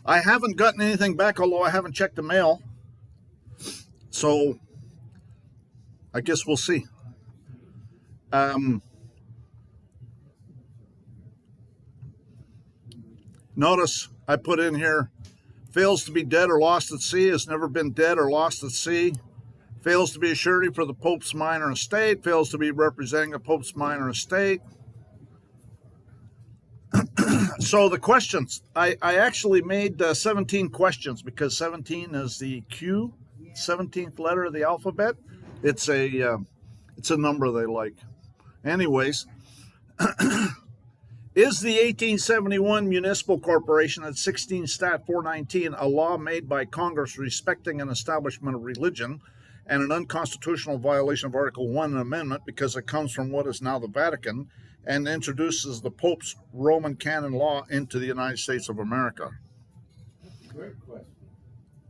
I haven't gotten anything back, although I haven't checked the mail. So I guess we'll see. Notice I put in here, fails to be dead or lost at sea, has never been dead or lost at sea, fails to be a surety for the Pope's minor estate, fails to be representing the Pope's minor estate. So the questions, I actually made 17 questions because 17 is the Q, 17th letter of the alphabet. It's a number they like. Anyways, is the 1871 Municipal Corporation at 16 Stat 419 a law made by Congress respecting an establishment of religion and an unconstitutional violation of Article 1 Amendment because it comes from what is now the Vatican and introduces the Pope's Roman canon law into the United States of America? That's a great question.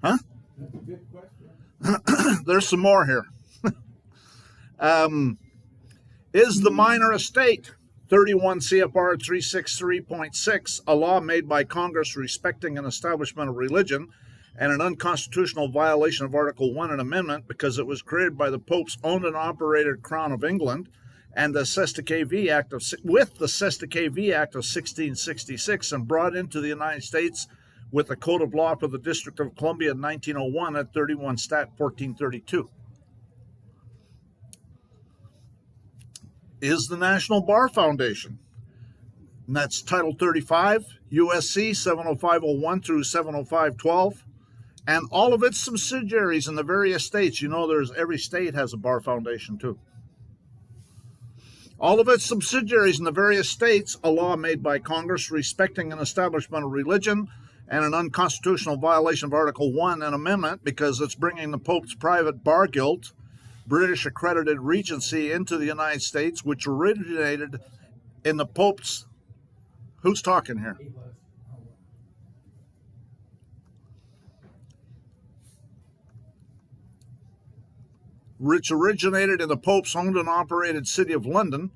Huh? That's a good question. There's some more here. Is the minor estate 31 CFR 363.6 a law made by Congress respecting an establishment of religion and an unconstitutional violation of Article 1 and Amendment because it was created by the Pope's owned and operated Crown of England and the Cestui Que Vie Act with the Cestui Que Vie Act of 1666 and brought into the United States with the Code of Law for the District of Columbia in 1901 at 31 Stat 1432? Is the National Bar Foundation, and that's Title 35, USC 70501 through 70512, and all of its subsidiaries in the various states. You know, every state has a bar foundation too. All of its subsidiaries in the various states, a law made by Congress respecting an establishment of religion and an unconstitutional violation of Article 1 and Amendment because it's bringing the Pope's private bar guild, British accredited regency, into the United States, which originated in the Pope's... Who's talking here? Which originated in the Pope's owned and operated city of London,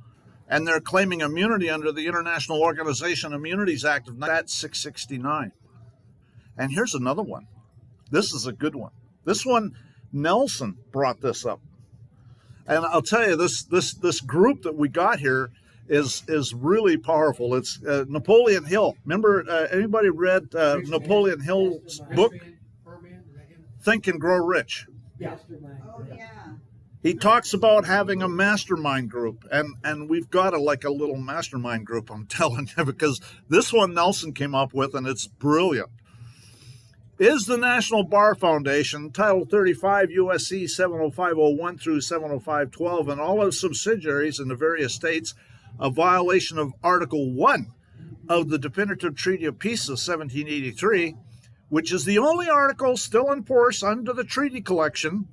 and they're claiming immunity under the International Organization Immunities Act of 669. And here's another one. This is a good one. This one, Nelson brought this up. And I'll tell you, this group that we got here is really powerful. It's Napoleon Hill. Remember, anybody read Napoleon Hill's book, Think and Grow Rich? Yeah. Oh, yeah. He talks about having a mastermind group, and we've got a little mastermind group, I'm telling you, because this one Nelson came up with, and it's brilliant. Is the National Bar Foundation, Title 35 USC 70501 through 70512, and all its subsidiaries in the various states a violation of Article 1 of the Definitive Treaty of Peace of 1783, which is the only article still in force under the treaty collection,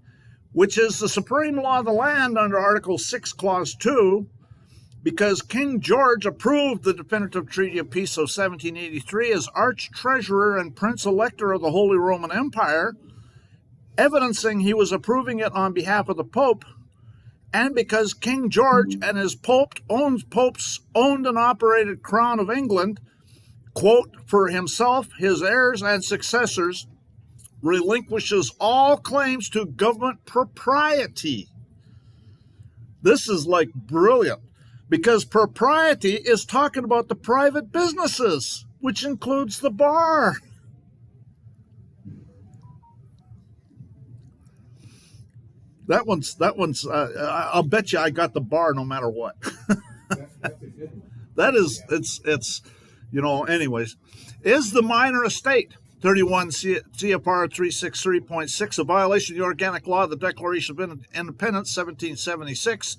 which is the supreme law of the land under Article 6, Clause 2, because King George approved the Definitive Treaty of Peace of 1783 as Arch-Treasurer and Prince-Elector of the Holy Roman Empire, evidencing he was approving it on behalf of the Pope, and because King George and his Pope's owned and operated Crown of England, quote, for himself, his heirs, and successors, relinquishes all claims to government propriety. This is brilliant, because propriety is talking about the private businesses, which includes the bar. That one's. I'll bet you I got the bar no matter what. That's a good one. That is, it's. Anyways, is the minor estate 31 CFR 363.6 a violation of the organic law of the Declaration of Independence 1776?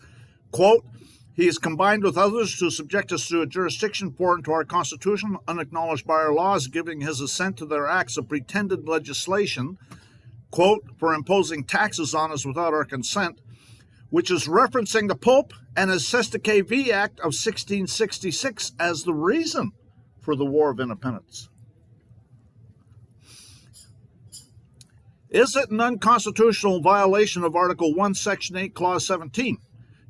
Quote, he is combined with others to subject us to a jurisdiction foreign to our Constitution, unacknowledged by our laws, giving his assent to their acts of pretended legislation, quote, for imposing taxes on us without our consent, which is referencing the Pope and his Cestui Que Vie Act of 1666 as the reason for the War of Independence. Is it an unconstitutional violation of Article 1, Section 8, Clause 17,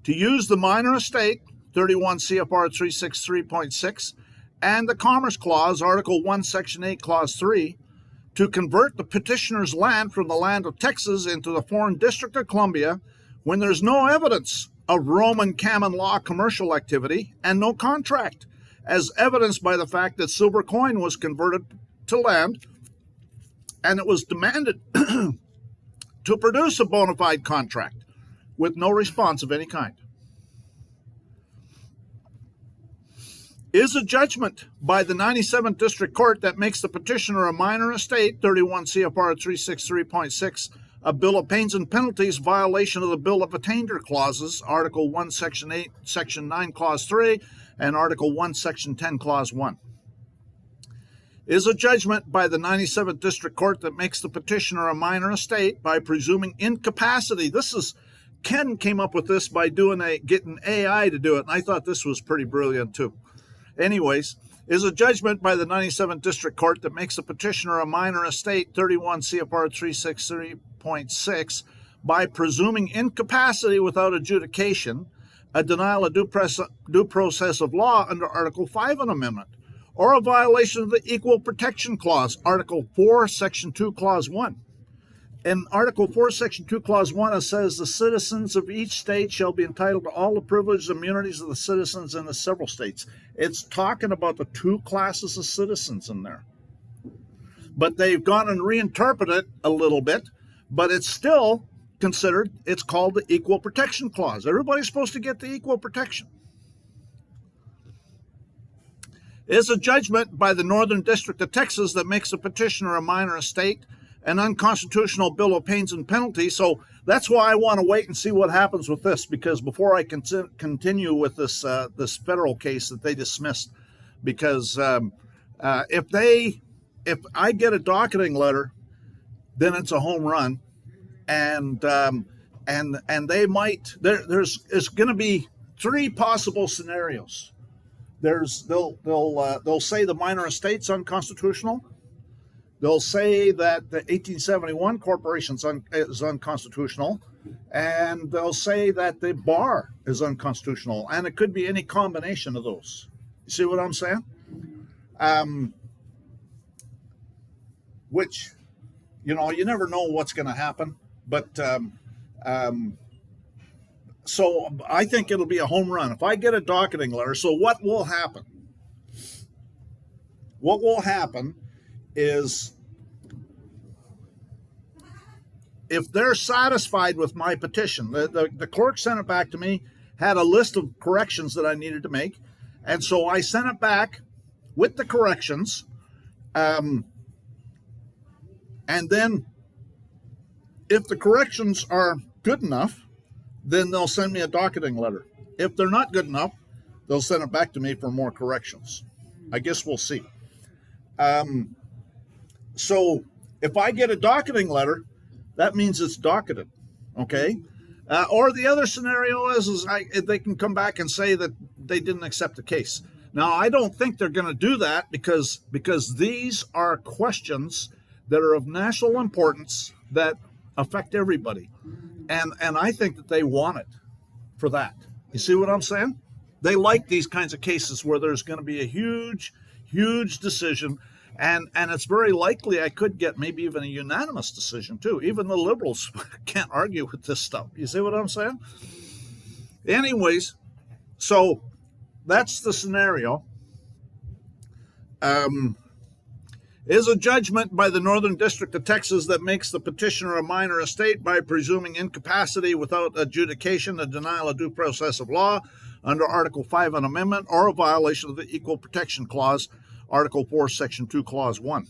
to use the minor estate, 31 CFR 363.6, and the Commerce Clause, Article 1, Section 8, Clause 3, to convert the petitioner's land from the land of Texas into the foreign District of Columbia when there's no evidence of Roman canon law commercial activity and no contract, as evidenced by the fact that silver coin was converted to land and it was demanded to produce a bona fide contract with no response of any kind. Is a judgment by the 97th District Court that makes the petitioner a minor estate, 31 CFR 363.6, a bill of pains and penalties violation of the Bill of Attainder clauses, Article 1, Section 8, Section 9, Clause 3, and Article 1, Section 10, Clause 1. Is a judgment by the 97th District Court that makes the petitioner a minor estate by presuming incapacity. Ken came up with this by getting AI to do it, and I thought this was pretty brilliant too. Anyways, is a judgment by the 97th District Court that makes the petitioner a minor estate, 31 CFR 363.6, by presuming incapacity without adjudication, a denial of due process of law under Article 5 of an amendment, or a violation of the Equal Protection Clause, Article 4, Section 2, Clause 1. In Article 4, Section 2, Clause 1, it says the citizens of each state shall be entitled to all the privileges and immunities of the citizens in the several states. It's talking about the two classes of citizens in there. But they've gone and reinterpreted it a little bit, but it's still considered, it's called the Equal Protection Clause. Everybody's supposed to get the equal protection. Is a judgment by the Northern District of Texas that makes the petitioner a minor estate an unconstitutional bill of pains and penalties. So that's why I want to wait and see what happens with this, because before I continue with this this federal case that they dismissed, because if I get a docketing letter, then it's a home run, and they might there's going to be three possible scenarios. They'll say the minor estate's unconstitutional. They'll say that the 1871 corporation is unconstitutional, and they'll say that the bar is unconstitutional, and it could be any combination of those. You see what I'm saying? Which, you never know what's going to happen, but so I think it'll be a home run. If I get a docketing letter, so what will happen? What will happen is, if they're satisfied with my petition, the clerk sent it back to me, had a list of corrections that I needed to make, and so I sent it back with the corrections, and then if the corrections are good enough, then they'll send me a docketing letter. If they're not good enough, they'll send it back to me for more corrections. I guess we'll see. So if I get a docketing letter, that means it's docketed, okay? Or the other scenario is they can come back and say that they didn't accept the case. Now, I don't think they're going to do that because these are questions that are of national importance that affect everybody. And I think that they want it for that. You see what I'm saying? They like these kinds of cases where there's going to be a huge, huge decision. And it's very likely I could get maybe even a unanimous decision too. Even the liberals can't argue with this stuff. You see what I'm saying? Anyways, so that's the scenario. Is a judgment by the Northern District of Texas that makes the petitioner a minor estate by presuming incapacity without adjudication, a denial of due process of law under Article 5 of an amendment, or a violation of the Equal Protection Clause, Article 4, Section 2, Clause 1.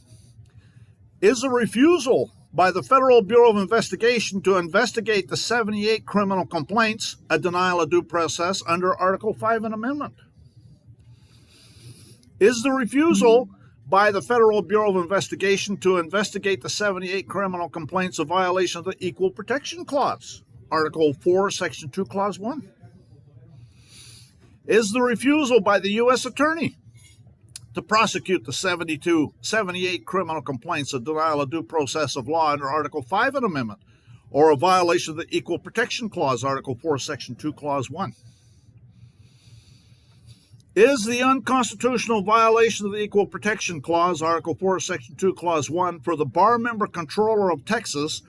Is a refusal by the Federal Bureau of Investigation to investigate the 78 criminal complaints a denial of due process under Article 5 of an amendment? Is the refusal by the Federal Bureau of Investigation to investigate the 78 criminal complaints a violation of the Equal Protection Clause, Article 4, Section 2, Clause 1? Is the refusal by the U.S. Attorney to prosecute the 78 criminal complaints a denial of due process of law under Article 5 of an amendment, or a violation of the Equal Protection Clause, Article 4, Section 2, Clause 1? Is the unconstitutional violation of the Equal Protection Clause, Article 4, Section 2, Clause 1, for the bar member controller of Texas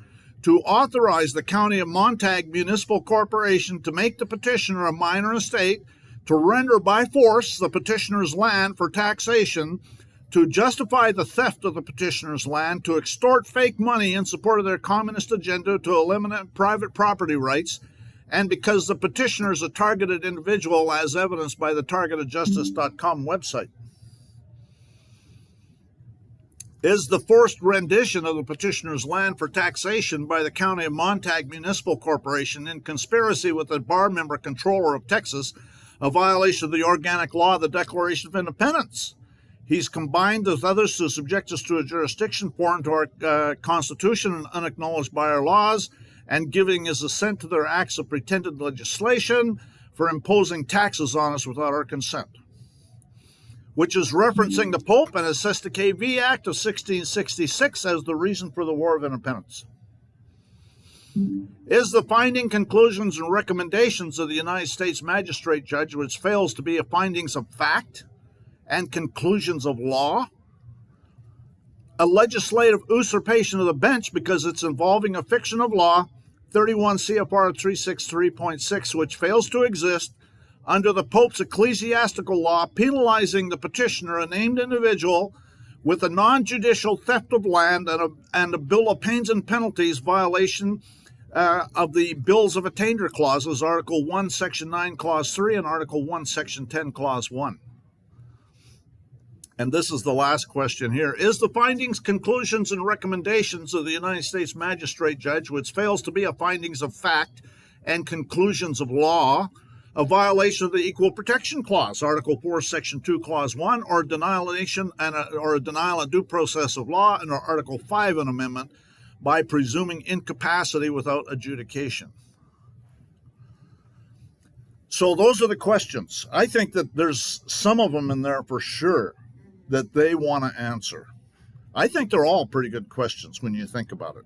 to authorize the County of Montague Municipal Corporation to make the petitioner a minor estate, to render by force the petitioner's land for taxation, to justify the theft of the petitioner's land, to extort fake money in support of their communist agenda, to eliminate private property rights, and because the petitioner is a targeted individual, as evidenced by the targetedjustice.com website. Is the forced rendition of the petitioner's land for taxation by the County of Montague Municipal Corporation in conspiracy with the bar member controller of Texas a violation of the organic law of the Declaration of Independence? He's combined with others to subject us to a jurisdiction foreign to our Constitution and unacknowledged by our laws, and giving his assent to their acts of pretended legislation for imposing taxes on us without our consent, which is referencing the Pope and his Sestakv Act of 1666 as the reason for the War of Independence. Is the finding, conclusions, and recommendations of the United States Magistrate Judge, which fails to be a findings of fact and conclusions of law, a legislative usurpation of the bench because it's involving a fiction of law, 31 CFR 363.6, which fails to exist under the Pope's ecclesiastical law, penalizing the petitioner, a named individual, with a non-judicial theft of land and a bill of pains and penalties violation of the Bills of Attainder clauses, Article 1, Section 9, Clause 3, and Article 1, Section 10, Clause 1. And this is the last question here. Is the findings, conclusions, and recommendations of the United States Magistrate Judge, which fails to be a findings of fact and conclusions of law, a violation of the Equal Protection Clause, Article 4, Section 2, Clause 1, or a denial of due process of law, and Article 5, an amendment, by presuming incapacity without adjudication? So those are the questions. I think that there's some of them in there for sure that they want to answer. I think they're all pretty good questions when you think about it.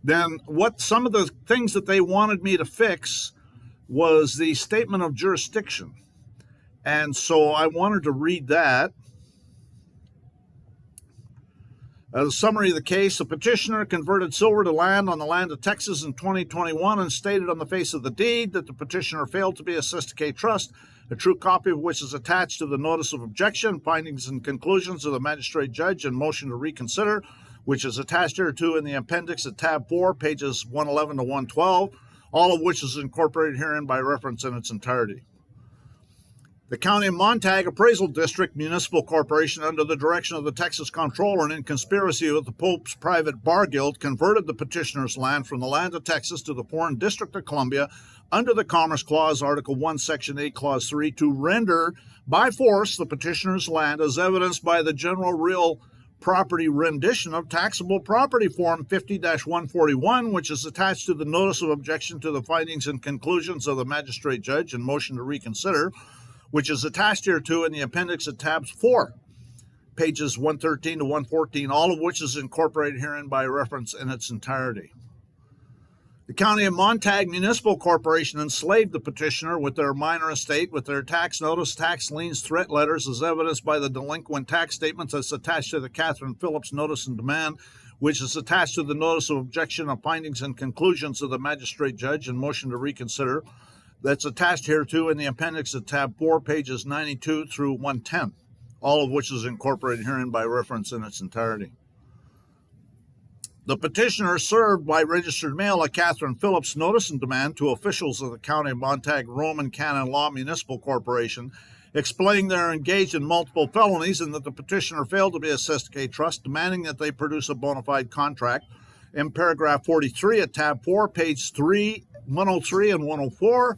Then what some of the things that they wanted me to fix was the statement of jurisdiction. And so I wanted to read that. The summary of the case: the petitioner converted silver to land on the land of Texas in 2021 and stated on the face of the deed that the petitioner failed to be a Sestakv trust, a true copy of which is attached to the notice of objection, findings and conclusions of the magistrate judge, and motion to reconsider, which is attached hereto in the appendix at tab 4, pages 111 to 112, all of which is incorporated herein by reference in its entirety. The County of Montague Appraisal District Municipal Corporation, under the direction of the Texas Comptroller and in conspiracy with the Pope's private bar guild, converted the petitioner's land from the land of Texas to the foreign District of Columbia under the Commerce Clause, Article 1, Section 8, Clause 3, to render by force the petitioner's land, as evidenced by the general real property rendition of taxable property form 50-141, which is attached to the notice of objection to the findings and conclusions of the magistrate judge and motion to reconsider, which is attached hereto in the appendix at tabs 4, pages 113 to 114, all of which is incorporated herein by reference in its entirety. The County of Montague Municipal Corporation enslaved the petitioner with their minor estate, with their tax notice, tax liens, threat letters, as evidenced by the delinquent tax statements that's attached to the Catherine Phillips notice and demand, which is attached to the notice of objection of findings and conclusions of the magistrate judge and motion to reconsider, that's attached hereto in the appendix at tab 4, pages 92 through 110, all of which is incorporated herein by reference in its entirety. The petitioner served by registered mail a Catherine Phillips notice and demand to officials of the County of Montague Roman Canon Law Municipal Corporation, explaining they are engaged in multiple felonies and that the petitioner failed to be a Sestakv trust, demanding that they produce a bona fide contract. In paragraph 43 at tab 4, page 3, 103 and 104,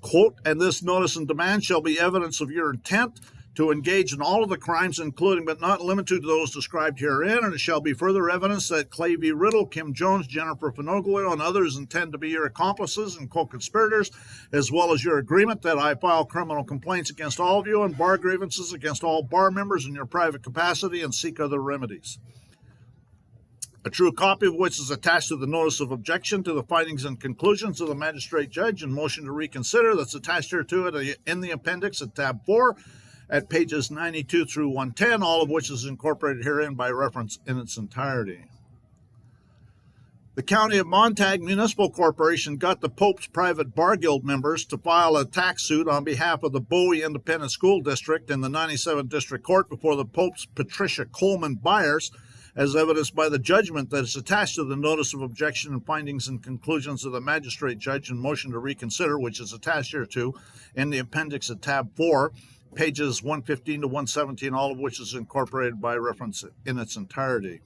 quote, and this notice and demand shall be evidence of your intent to engage in all of the crimes, including but not limited to those described herein, and it shall be further evidence that Clay V. Riddle, Kim Jones, Jennifer Finoglio, and others intend to be your accomplices and co-conspirators, as well as your agreement that I file criminal complaints against all of you and bar grievances against all bar members in your private capacity and seek other remedies. a true copy of which is attached to the notice of objection to the findings and conclusions of the magistrate judge and motion to reconsider that's attached here to it in the appendix at tab 4 at pages 92 through 110, all of which is incorporated herein by reference in its entirety. The County of Montague Municipal Corporation got the Pope's private bar guild members to file a tax suit on behalf of the Bowie Independent School District in the 97th District Court before the Pope's Patricia Coleman buyers, as evidenced by the judgment that is attached to the notice of objection and findings and conclusions of the magistrate judge and motion to reconsider, which is attached here to in the appendix at tab 4, pages 115 to 117, all of which is incorporated by reference in its entirety.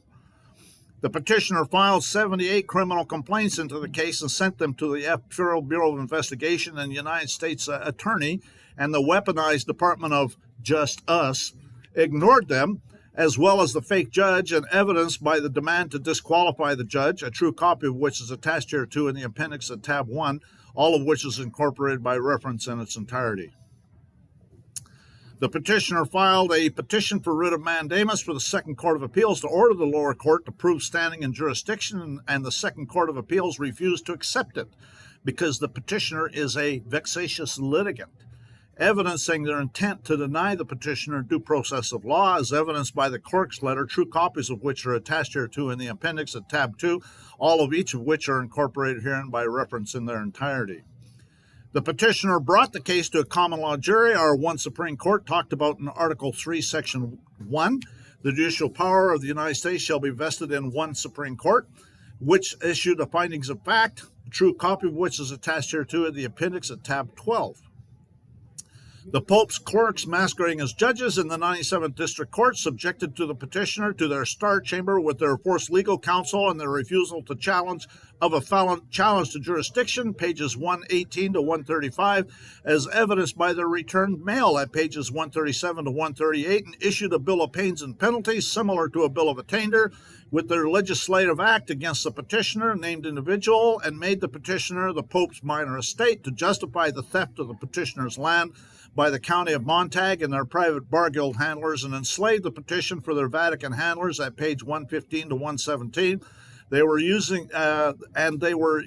The petitioner filed 78 criminal complaints into the case and sent them to the Federal Bureau of Investigation and United States Attorney, and the weaponized Department of Just Us ignored them, as well as the fake judge, and evidenced by the demand to disqualify the judge, a true copy of which is attached here to in the appendix at tab 1, all of which is incorporated by reference in its entirety. The petitioner filed a petition for writ of mandamus for the Second Court of Appeals to order the lower court to prove standing and jurisdiction, and the Second Court of Appeals refused to accept it because the petitioner is a vexatious litigant, evidencing their intent to deny the petitioner due process of law, as evidenced by the clerk's letter, true copies of which are attached here to in the appendix at tab 2, all of each of which are incorporated herein by reference in their entirety. The petitioner brought the case to a common law jury. Our one Supreme Court talked about in Article 3, Section 1, the judicial power of the United States shall be vested in one Supreme Court, which issued the findings of fact, a true copy of which is attached here to in the appendix at tab 12. The Pope's clerks masquerading as judges in the 97th District Court subjected to the petitioner to their star chamber with their forced legal counsel and their refusal to challenge of a felon challenge to jurisdiction, pages 118 to 135, as evidenced by their returned mail at pages 137 to 138, and issued a bill of pains and penalties similar to a bill of attainder with their legislative act against the petitioner, named individual, and made the petitioner the Pope's minor estate to justify the theft of the petitioner's land by the County of Montague and their private bar guild handlers, and enslaved the petition for their Vatican handlers at page 115 to 117. They were using, and they were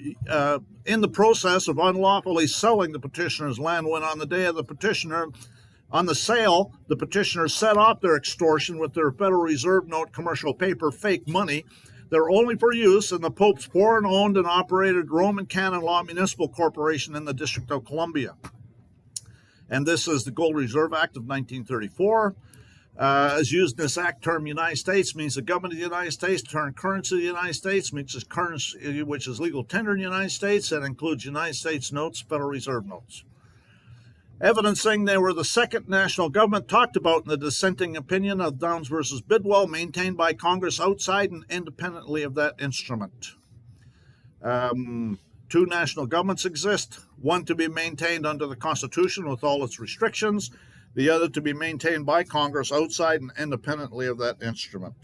in the process of unlawfully selling the petitioner's land when on the day of the petitioner, on the sale, the petitioner set off their extortion with their Federal Reserve note commercial paper fake money. They're only for use in the Pope's foreign-owned and operated Roman Canon Law Municipal Corporation in the District of Columbia. And this is the Gold Reserve Act of 1934. As used in this act, term United States means the government of the United States. Term currency of the United States means this currency which is legal tender in the United States. That includes United States notes, Federal Reserve notes. Evidencing they were the second national government talked about in the dissenting opinion of Downs versus Bidwell, maintained by Congress outside and independently of that instrument. Two national governments exist, one to be maintained under the Constitution with all its restrictions, the other to be maintained by Congress outside and independently of that instrument.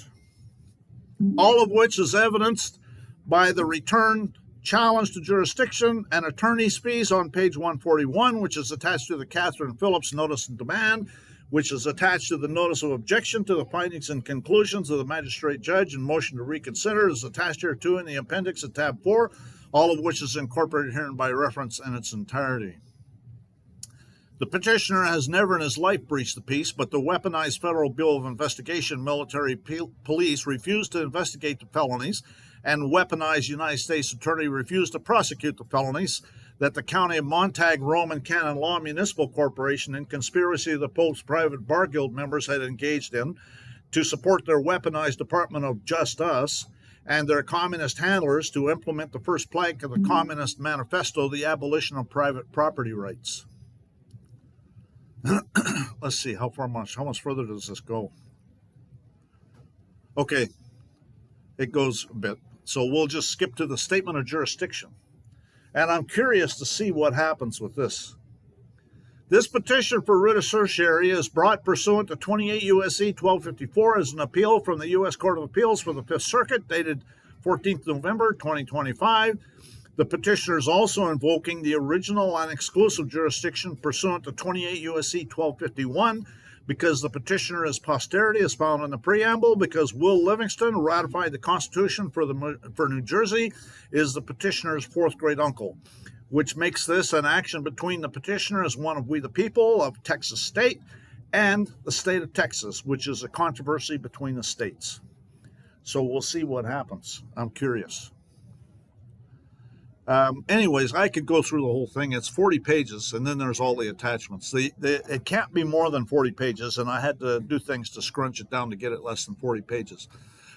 All of which is evidenced by the return challenge to jurisdiction and attorney's fees on page 141, which is attached to the Catherine Phillips notice and demand, which is attached to the notice of objection to the findings and conclusions of the magistrate judge and motion to reconsider, is attached here too in the appendix at tab 4, all of which is incorporated herein by reference in its entirety. The petitioner has never in his life breached the peace, but the weaponized Federal Bureau of Investigation military police refused to investigate the felonies, and weaponized United States Attorney refused to prosecute the felonies that the County of Montague Roman Canon Law Municipal Corporation in conspiracy of the Pope's private bar guild members had engaged in to support their weaponized Department of Just Us and their communist handlers to implement the first plank of the Communist Manifesto, the abolition of private property rights. Let's see, how much further does this go? Okay, it goes a bit. So we'll just skip to the statement of jurisdiction. And I'm curious to see what happens with this. This petition for writ of certiorari is brought pursuant to 28 U.S.C. 1254 as an appeal from the U.S. Court of Appeals for the Fifth Circuit, dated 14th November 2025. The petitioner is also invoking the original and exclusive jurisdiction pursuant to 28 U.S.C. 1251, because the petitioner is posterity, as found in the preamble, because Will Livingston ratified the Constitution for New Jersey, is the petitioner's fourth great uncle, which makes this an action between the petitioner as one of we the people of Texas state and the state of Texas, which is a controversy between the states. So we'll see what happens. I'm curious. Anyways, I could go through the whole thing. It's 40 pages, and then there's all the attachments. It can't be more than 40 pages, and I had to do things to scrunch it down to get it less than 40 pages.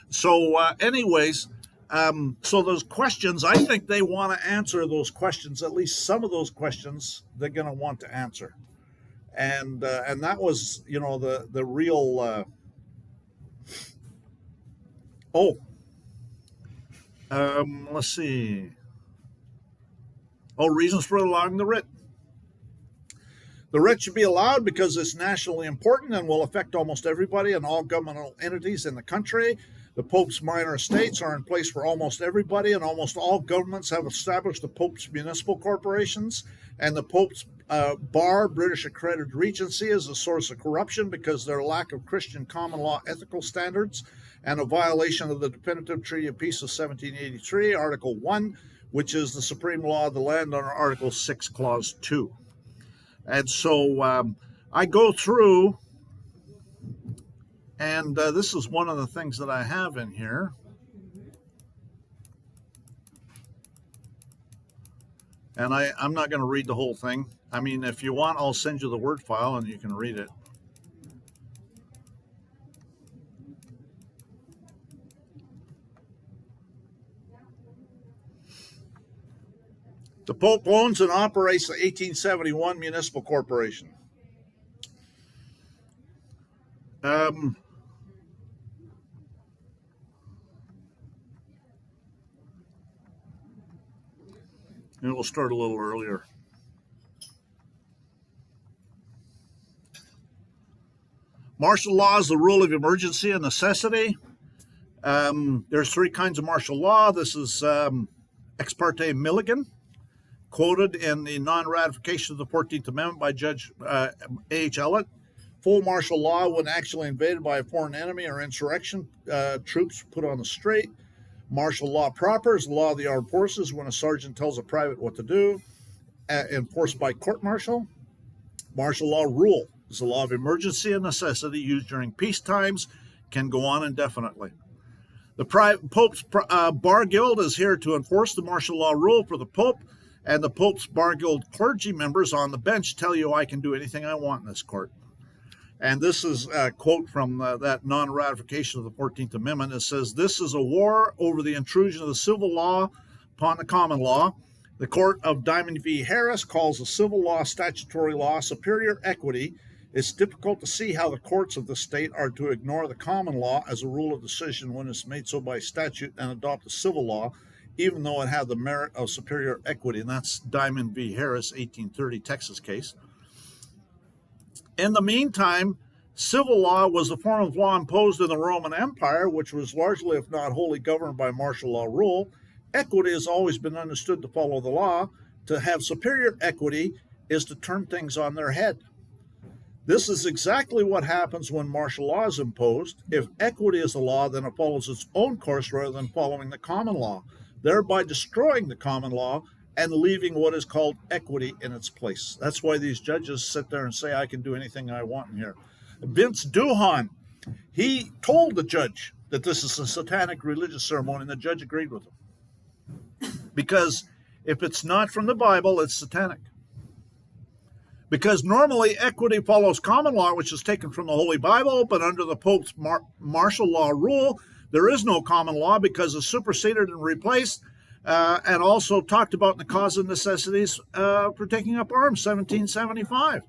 So anyways, so those questions, I think they want to answer those questions, at least some of those questions they're going to want to answer. And that was, the real... let's see. Reasons for allowing the writ. The writ should be allowed because it's nationally important and will affect almost everybody and all governmental entities in the country. The Pope's minor estates are in place for almost everybody, and almost all governments have established the Pope's municipal corporations. And the Pope's bar, British accredited regency, is a source of corruption because their lack of Christian common law ethical standards and a violation of the definitive Treaty of Peace of 1783, Article 1, which is the supreme law of the land under Article 6, Clause 2. And so I go through, and this is one of the things that I have in here. And I'm not going to read the whole thing. I mean, if you want, I'll send you the Word file and you can read it. The Pope owns and operates the 1871 Municipal Corporation. And we'll start a little earlier. Martial law is the rule of emergency and necessity. There's three kinds of martial law. This is Ex parte Milligan, quoted in the non-ratification of the 14th Amendment by Judge A.H. Ellett. Full martial law when actually invaded by a foreign enemy or insurrection, troops put on the street. Martial law proper is the law of the armed forces when a sergeant tells a private what to do, enforced by court-martial. Martial law rule is the law of emergency and necessity used during peace times, can go on indefinitely. The Pope's Bar Guild is here to enforce the martial law rule for the Pope, and the Pope's Bar Guild clergy members on the bench tell you I can do anything I want in this court. And this is a quote from that non-ratification of the 14th Amendment. It says, "This is a war over the intrusion of the civil law upon the common law. The court of Diamond v. Harris calls the civil law statutory law superior equity. It's difficult to see how the courts of the state are to ignore the common law as a rule of decision when it's made so by statute and adopt a civil law, even though it had the merit of superior equity." And that's Diamond v. Harris, 1830 Texas case. In the meantime, civil law was the form of law imposed in the Roman Empire, which was largely, if not wholly, governed by martial law rule. Equity has always been understood to follow the law. To have superior equity is to turn things on their head. This is exactly what happens when martial law is imposed. If equity is the law, then it follows its own course rather than following the common law, thereby destroying the common law and leaving what is called equity in its place. That's why these judges sit there and say, I can do anything I want in here. Vince Duhan, he told the judge that this is a satanic religious ceremony, and the judge agreed with him. Because if it's not from the Bible, it's satanic. Because normally equity follows common law, which is taken from the Holy Bible, but under the Pope's martial law rule, there is no common law because it's superseded and replaced, and also talked about in the Cause of Necessities for Taking Up Arms, 1775.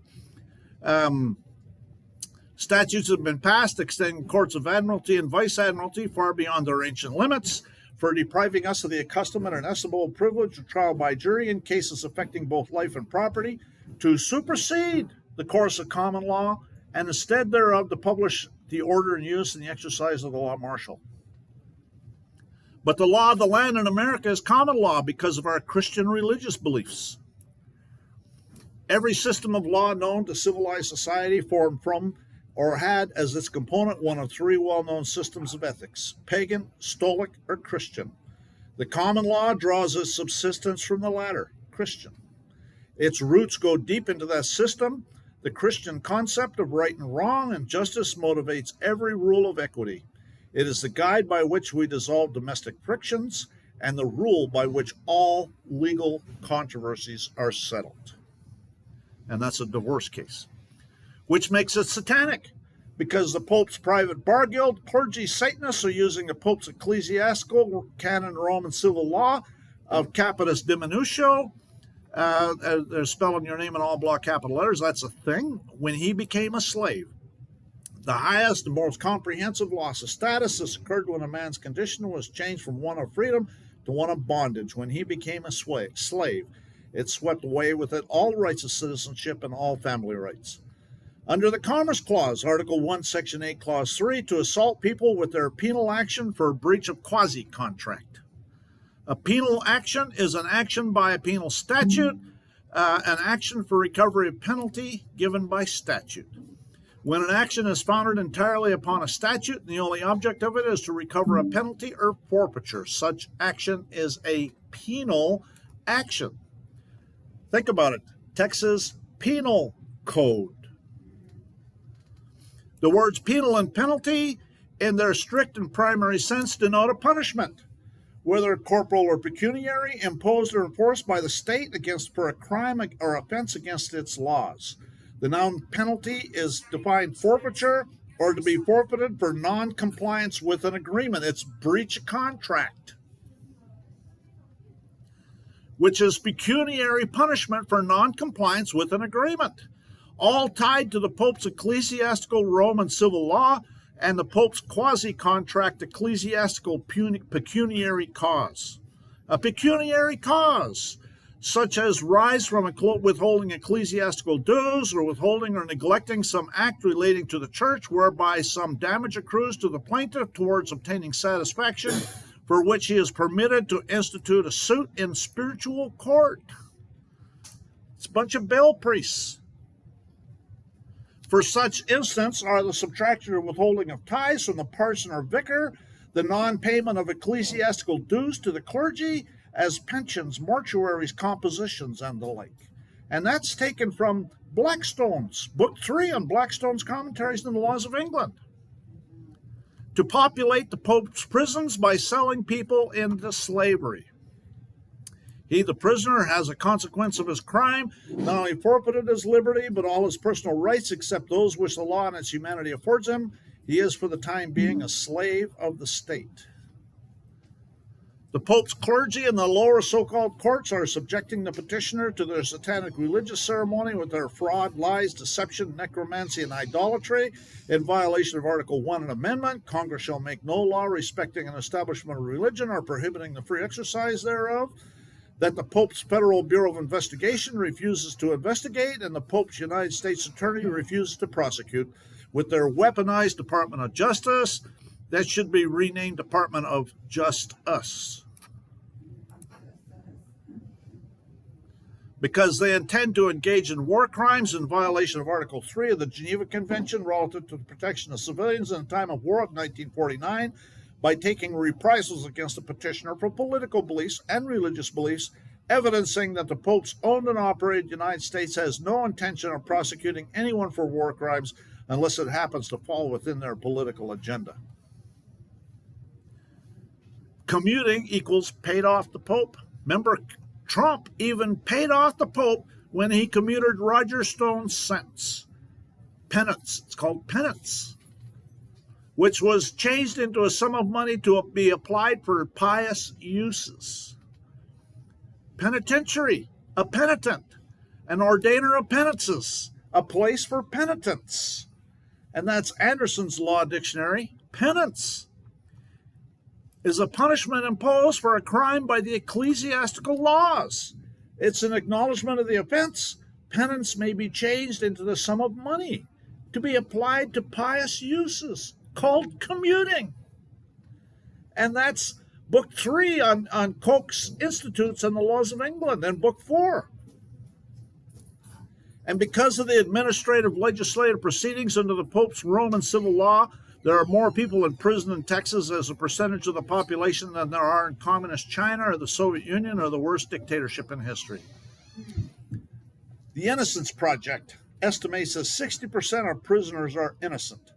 Statutes have been passed extending courts of admiralty and vice admiralty far beyond their ancient limits for depriving us of the accustomed and inestimable privilege of trial by jury in cases affecting both life and property, to supersede the course of common law, and instead thereof to publish the order and use and the exercise of the law martial. But the law of the land in America is common law because of our Christian religious beliefs. Every system of law known to civilized society formed from or had as its component one of three well-known systems of ethics: pagan, Stoic, or Christian. The common law draws its subsistence from the latter, Christian. Its roots go deep into that system. The Christian concept of right and wrong and justice motivates every rule of equity. It is the guide by which we dissolve domestic frictions and the rule by which all legal controversies are settled. And that's a divorce case, which makes it satanic, because the Pope's private bar guild, clergy Satanists, are using the Pope's ecclesiastical canon Roman civil law of capitis diminutio. They're spelling your name in all block capital letters. That's a thing. When he became a slave, the highest and most comprehensive loss of status. This occurred when a man's condition was changed from one of freedom to one of bondage. When he became a slave, it swept away with it all rights of citizenship and all family rights. Under the Commerce Clause, Article 1, Section 8, Clause 3, to assault people with their penal action for breach of quasi-contract. A penal action is an action by a penal statute, an action for recovery of penalty given by statute. When an action is founded entirely upon a statute and the only object of it is to recover a penalty or forfeiture, such action is a penal action. Think about it. Texas Penal Code. The words penal and penalty, in their strict and primary sense, denote a punishment, whether corporal or pecuniary, imposed or enforced by the state for a crime or offense against its laws. The noun penalty is defined forfeiture, or to be forfeited for non-compliance with an agreement. It's breach of contract, which is pecuniary punishment for non-compliance with an agreement, all tied to the Pope's ecclesiastical Roman civil law and the Pope's quasi-contract ecclesiastical pecuniary cause. A pecuniary cause, such as rise from withholding ecclesiastical dues or withholding or neglecting some act relating to the church whereby some damage accrues to the plaintiff towards obtaining satisfaction for which he is permitted to institute a suit in spiritual court. It's a bunch of Baal priests. For such instance are the subtraction or withholding of tithes from the parson or vicar, the non-payment of ecclesiastical dues to the clergy, as pensions, mortuaries, compositions, and the like. And that's taken from Blackstone's, Book 3 on Blackstone's Commentaries on the Laws of England. To populate the Pope's prisons by selling people into slavery. He, the prisoner, has a consequence of his crime, not only forfeited his liberty, but all his personal rights except those which the law and its humanity affords him. He is, for the time being, a slave of the state. The Pope's clergy and the lower so-called courts are subjecting the petitioner to their satanic religious ceremony with their fraud, lies, deception, necromancy, and idolatry in violation of Article 1 and Amendment. Congress shall make no law respecting an establishment of religion or prohibiting the free exercise thereof. That the Pope's Federal Bureau of Investigation refuses to investigate and the Pope's United States Attorney refuses to prosecute with their weaponized Department of Justice. That should be renamed Department of Just Us. Because they intend to engage in war crimes in violation of Article 3 of the Geneva Convention relative to the protection of civilians in the time of war of 1949 by taking reprisals against the petitioner for political beliefs and religious beliefs, evidencing that the Pope's owned and operated United States has no intention of prosecuting anyone for war crimes unless it happens to fall within their political agenda. Commuting equals paid off the Pope. Remember, Trump even paid off the Pope when he commuted Roger Stone's sentence. Penance. It's called penance, which was changed into a sum of money to be applied for pious uses. Penitentiary, a penitent, an ordainer of penances, a place for penitence. And that's Anderson's Law Dictionary. Penance is a punishment imposed for a crime by the ecclesiastical laws. It's an acknowledgement of the offense. Penance may be changed into the sum of money to be applied to pious uses, called commuting. And that's Book 3 on Coke's Institutes and the Laws of England, and Book 4. And because of the administrative legislative proceedings under the Pope's Roman civil law, there are more people in prison in Texas as a percentage of the population than there are in communist China or the Soviet Union or the worst dictatorship in history. The Innocence Project estimates that 60% of prisoners are innocent,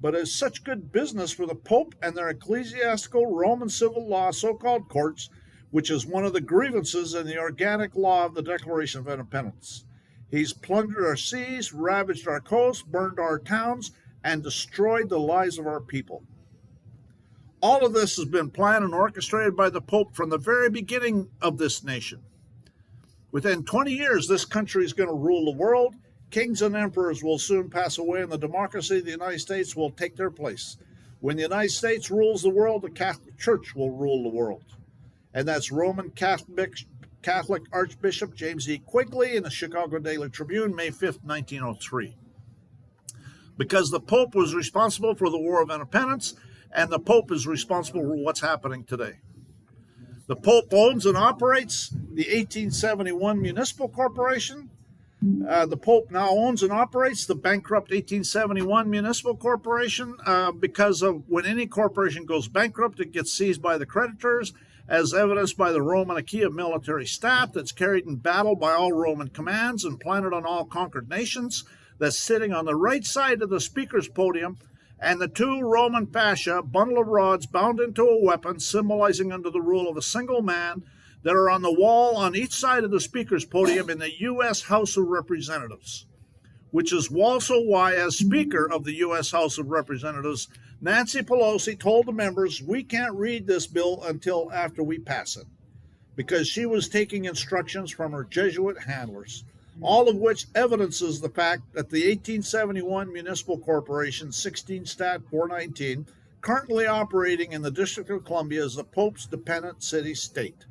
but it's such good business for the Pope and their ecclesiastical Roman civil law so-called courts, which is one of the grievances in the organic law of the Declaration of Independence. He's plundered our seas, ravaged our coasts, burned our towns, and destroyed the lives of our people. All of this has been planned and orchestrated by the Pope from the very beginning of this nation. Within 20 years, this country is going to rule the world. Kings and emperors will soon pass away, and the democracy of the United States will take their place. When the United States rules the world, the Catholic Church will rule the world. And that's Roman Catholic Archbishop James E. Quigley in the Chicago Daily Tribune, May 5th, 1903. Because the Pope was responsible for the War of Independence, and the Pope is responsible for what's happening today. The Pope owns and operates the 1871 Municipal Corporation. The Pope now owns and operates the bankrupt 1871 Municipal Corporation because of when any corporation goes bankrupt, it gets seized by the creditors, as evidenced by the Roman Achaea military staff that's carried in battle by all Roman commands and planted on all conquered nations, that's sitting on the right side of the speaker's podium, and the two Roman fascia, bundle of rods bound into a weapon, symbolizing under the rule of a single man, that are on the wall on each side of the speaker's podium in the U.S. House of Representatives, which is also why, as Speaker of the U.S. House of Representatives, Nancy Pelosi told the members, we can't read this bill until after we pass it, because she was taking instructions from her Jesuit handlers, all of which evidences the fact that the 1871 Municipal Corporation, 16 Stat 419, currently operating in the District of Columbia, is the Pope's dependent city-state.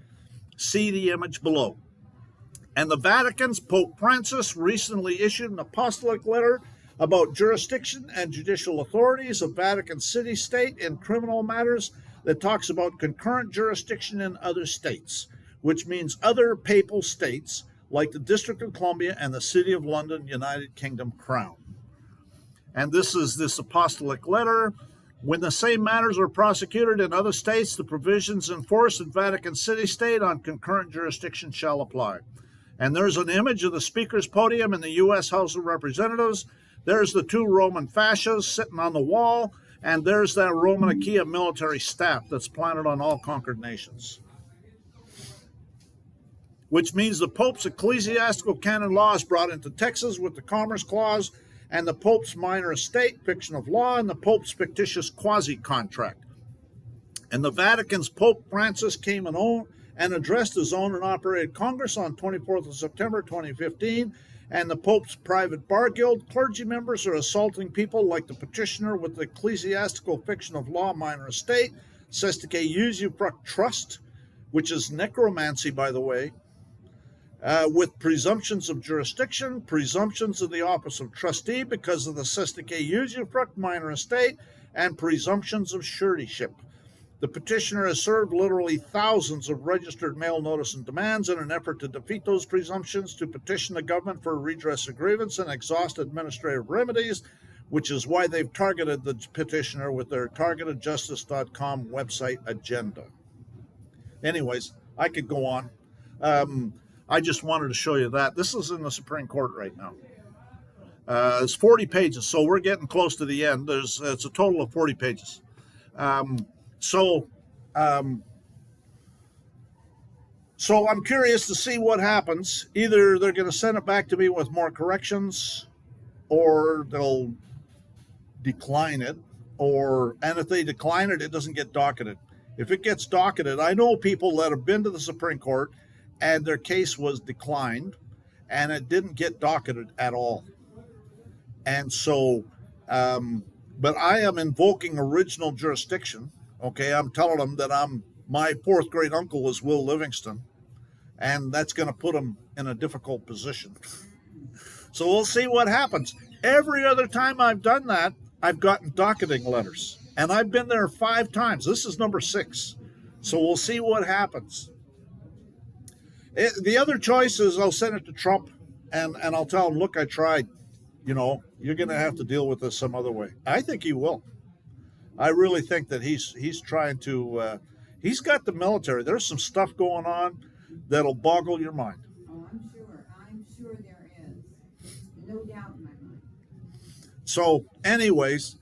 See the image below. And the Vatican's Pope Francis recently issued an apostolic letter about jurisdiction and judicial authorities of Vatican city-state in criminal matters that talks about concurrent jurisdiction in other states, which means other papal states like the District of Columbia and the City of London, United Kingdom Crown. And this is this apostolic letter. When the same matters are prosecuted in other states, the provisions enforced in Vatican city-state on concurrent jurisdiction shall apply. And there's an image of the speaker's podium in the U.S. House of Representatives. There's the two Roman fascias sitting on the wall, and there's that Roman Achaea military staff that's planted on all conquered nations. Which means the Pope's ecclesiastical canon law is brought into Texas with the Commerce Clause, and the Pope's minor estate, fiction of law, and the Pope's fictitious quasi-contract. And the Vatican's Pope Francis came and addressed his own and operated Congress on 24th of September 2015, and the Pope's private bar guild clergy members are assaulting people like the petitioner with the ecclesiastical fiction of law minor estate, sestike usufruct trust, which is necromancy, by the way, with presumptions of jurisdiction, presumptions of the office of trustee because of the sestike usufruct minor estate, and presumptions of suretyship. The petitioner has served literally thousands of registered mail notice and demands in an effort to defeat those presumptions, to petition the government for a redress of grievance and exhaust administrative remedies, which is why they've targeted the petitioner with their targetedjustice.com website agenda. Anyways, I could go on. I just wanted to show you that. This is in the Supreme Court right now. It's 40 pages, so we're getting close to the end. It's a total of 40 pages. So I'm curious to see what happens. Either they're going to send it back to me with more corrections, or they'll decline it, and if they decline it, it doesn't get docketed. If it gets docketed, I know people that have been to the Supreme Court and their case was declined, and it didn't get docketed at all. And so, but I am invoking original jurisdiction. Okay, I'm telling them that my fourth great uncle is Will Livingston, and that's going to put him in a difficult position. So we'll see what happens. Every other time I've done that, I've gotten docketing letters, and I've been there 5 times. This is number 6. So we'll see what happens. The other choice is I'll send it to Trump, and I'll tell him, look, I tried. You know, you're going to have to deal with this some other way. I think he will. I really think that he's trying to. He's got the military. There's some stuff going on that'll boggle your mind. Oh, I'm sure. I'm sure there is. No doubt in my mind. So, anyways,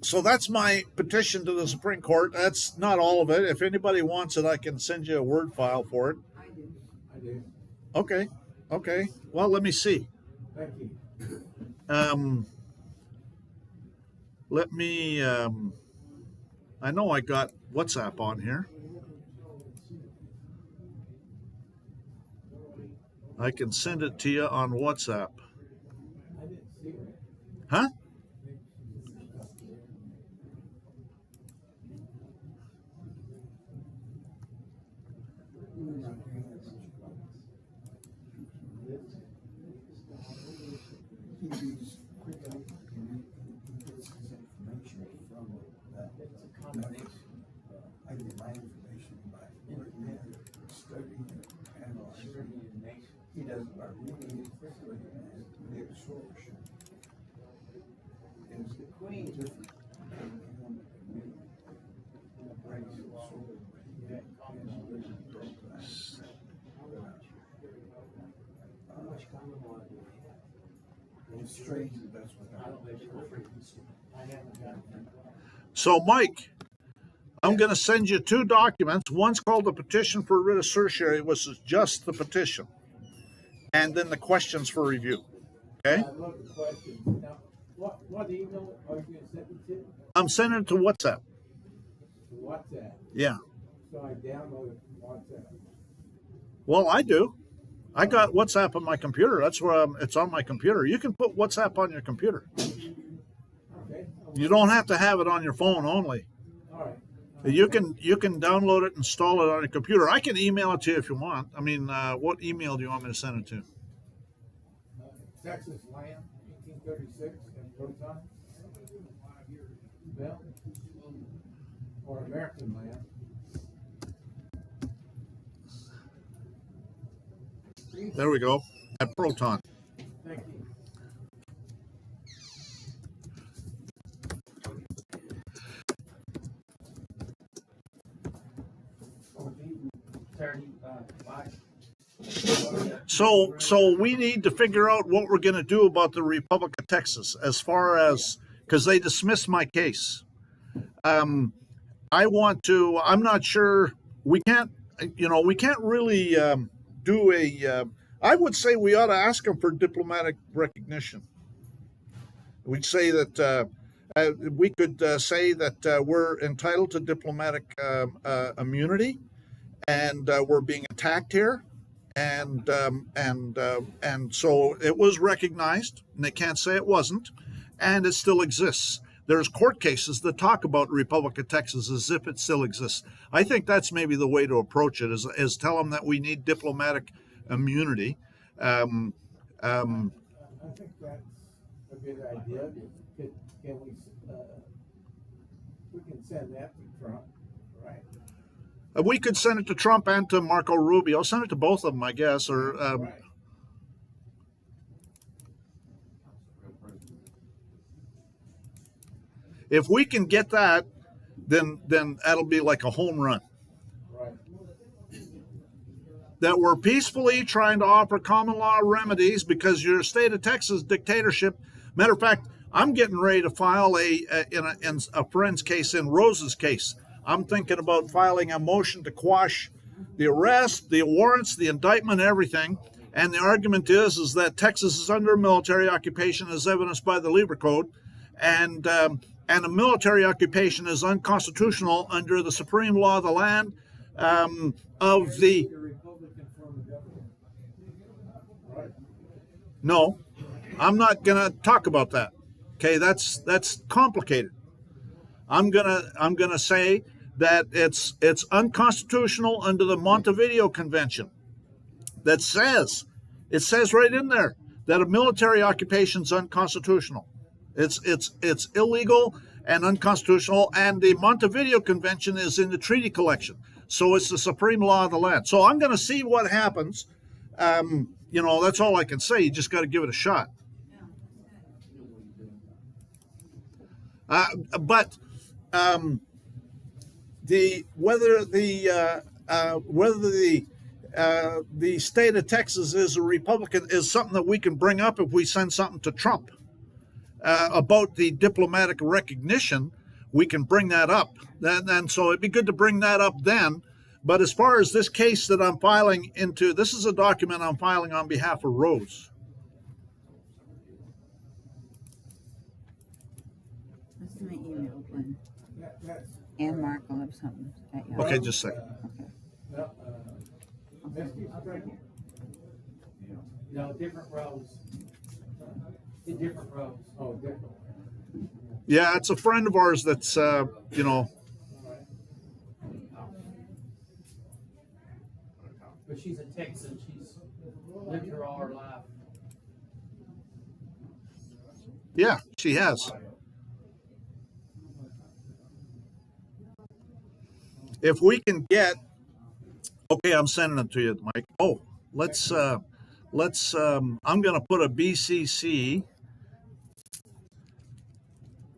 so that's my petition to the Supreme Court. That's not all of it. If anybody wants it, I can send you a Word file for it. I do. I do. Okay. Okay. Well, let me see. Thank you. Let me. I know I got WhatsApp on here. I can send it to you on WhatsApp. I didn't see it. Huh? I get my information by working in, studying, analyzing. He does it by reading it quickly and the absorption. It's the queen different. It's strange that that's what happens. So, Mike, I'm going to send you two documents. One's called the petition for writ of certiorari, which is just the petition, and then the questions for review. Okay? I love the questions. Now, what email are you going to send it to? I'm sending it to WhatsApp. To WhatsApp. Yeah. So I download it from WhatsApp. Well, I do. I got WhatsApp on my computer. That's where it's on my computer. You can put WhatsApp on your computer. Okay. You don't have to have it on your phone only. All right. You can download it, install it on your computer. I can email it to you if you want. I mean, what email do you want me to send it to? Texas Land, 1836, and Proton. Bell. Or American Land. There we go. At Proton. Thank you. So we need to figure out what we're going to do about the Republic of Texas as far as, because they dismissed my case. I'm not sure, we can't really do I would say we ought to ask them for diplomatic recognition. We'd say that we could say that we're entitled to diplomatic immunity, and we're being attacked here, and so it was recognized, and they can't say it wasn't, and it still exists. There's court cases that talk about the Republic of Texas as if it still exists. I think that's maybe the way to approach it, is tell them that we need diplomatic immunity. I think that's a good idea. Can we can send that to Trump, right? We could send it to Trump and to Marco Rubio. Send it to both of them, I guess. Or Right. if we can get that, then that'll be like a home run. Right. That we're peacefully trying to offer common law remedies because your state of Texas dictatorship. Matter of fact, I'm getting ready to file in a friend's case, in Rose's case. I'm thinking about filing a motion to quash the arrest, the warrants, the indictment, everything. And the argument is that Texas is under military occupation, as evidenced by the Lieber Code, and a military occupation is unconstitutional under the supreme law of the land of the. The Republican form of government. Right. No, I'm not going to talk about that. Okay, that's complicated. I'm gonna say that it's unconstitutional under the Montevideo Convention. It says right in there that a military occupation is unconstitutional. It's illegal and unconstitutional, and the Montevideo Convention is in the treaty collection. So it's the supreme law of the land. So I'm going to see what happens You know, that's all I can say. You just got to give it a shot. But whether the state of Texas is a Republican is something that we can bring up if we send something to Trump about the diplomatic recognition. We can bring that up, and so it'd be good to bring that up then. But as far as this case that I'm filing into, this is a document I'm filing on behalf of Rose. What's my email, Glenn? That's, And Mark will have something at you. Okay, just a second. Okay. well, Misty, right here. No, different rows. In different rows. Oh, different. Yeah, it's a friend of ours that's, you know. But she's a Texan. She's lived here all her life. Yeah, she has. If we can get, okay, I'm sending it to you, Mike. Oh, let's. I'm going to put a BCC.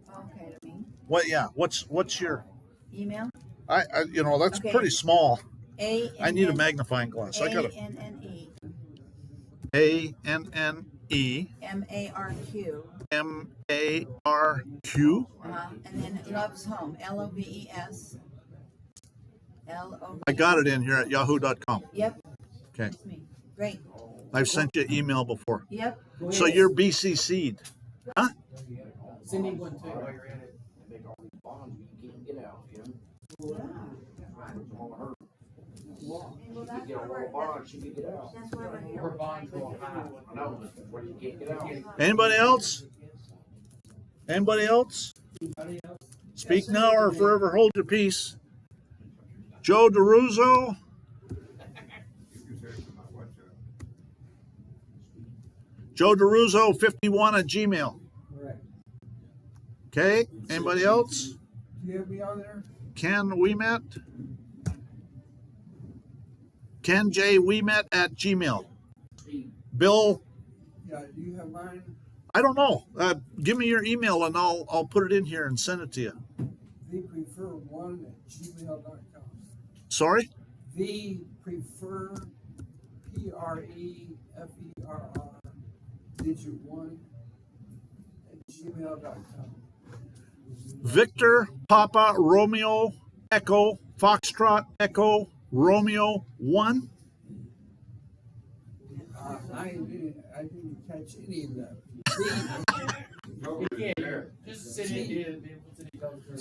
Okay, to me. What? Yeah. What's your? Email? You know, that's Okay. pretty small. A. I need a magnifying glass. I got ANNE. ANNE MARQ. MARQ. And then Loves Home. LOVES. LOVE. I got it in here at yahoo.com. Yep. Okay. That's me. Great. I've sent you an email before. Yep. So you're BCC'd. Huh? Send me one too while you're at it. Well, that's why we're here. Her bonds go high. Anybody else? Anybody else? Anybody else? Speak now or forever hold your peace. Joe DeRuzo. Joe DeRuzo 51 at Gmail. Correct. Okay. Anybody else? Do you have me on there? Ken Weemet. Ken J. Weemet at Gmail. Bill. Yeah, do you have mine? I don't know. Give me your email and I'll put it in here and send it to you. The prefer one at gmail.com. Sorry? The prefer PREFERR digit 1 at gmail.com. Victor Papa Romeo Echo Foxtrot Echo Romeo 1. I didn't catch any of that. Again, just send it in.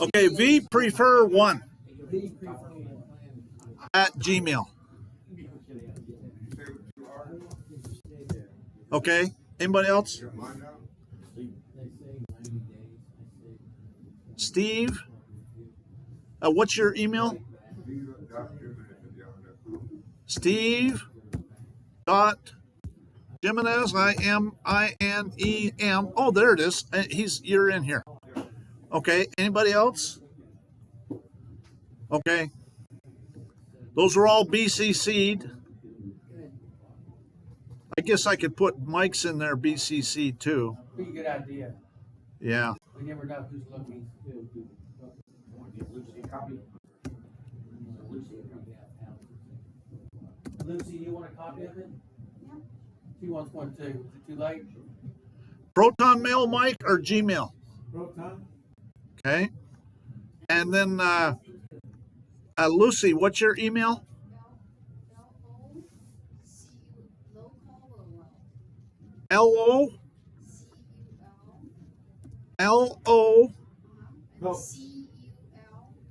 Okay, V prefer 1 The prefer 1. at Gmail. Okay. Anybody else? Steve? What's your email? Steve dot Jimenez, IMINEM. Oh, there it is. You're in here. Okay. Anybody else? Okay. Those are all BCC'd. I guess I could put Mike's in there BCC too. Pretty good idea. Yeah. We never know who's looking. Lucy, you want a copy of it? Yeah. She wants one too. Is it too late? Proton Mail, Mike, or Gmail? Proton? Okay. And then Lucy, what's your email? LO LO